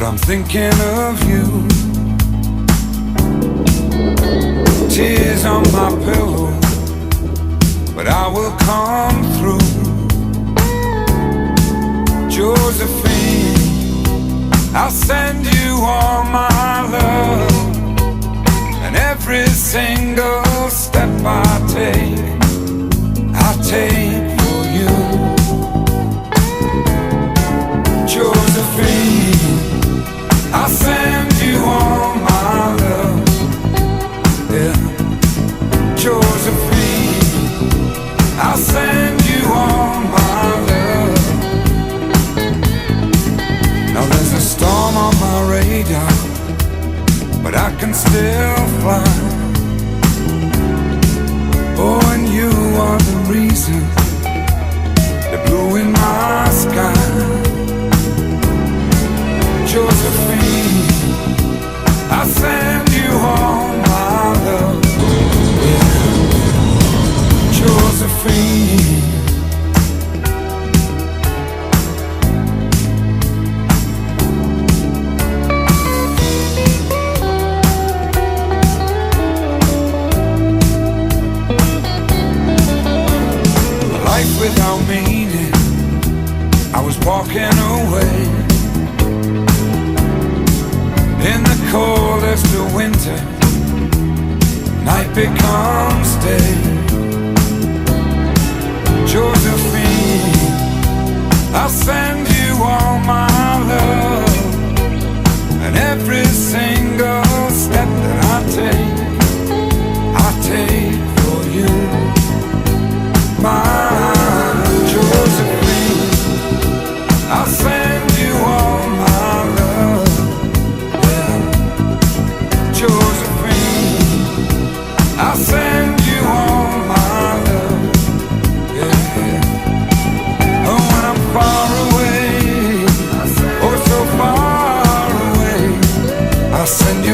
I'm thinking of you. Tears on my pillow, but I will come through. Josephine, I'll send you all my love, and every single step I take for you. Josephine, I'll send you all my love, yeah. Josephine, I'll send you all my love. Now there's a storm on my radar, but I can still fly. Oh, and you are the reason, the blue in my sky. Josephine, I send you all my love, yeah. Josephine. Life without meaning, I was walking away. In the coldest of winter, night becomes day. Josephine, I'll send you all my love, and every single step that I take for you. My Josephine, I'll send you all my love, yeah. Josephine, I'll send you all my love, yeah. Oh, when I'm far away, oh so far away, I'll send you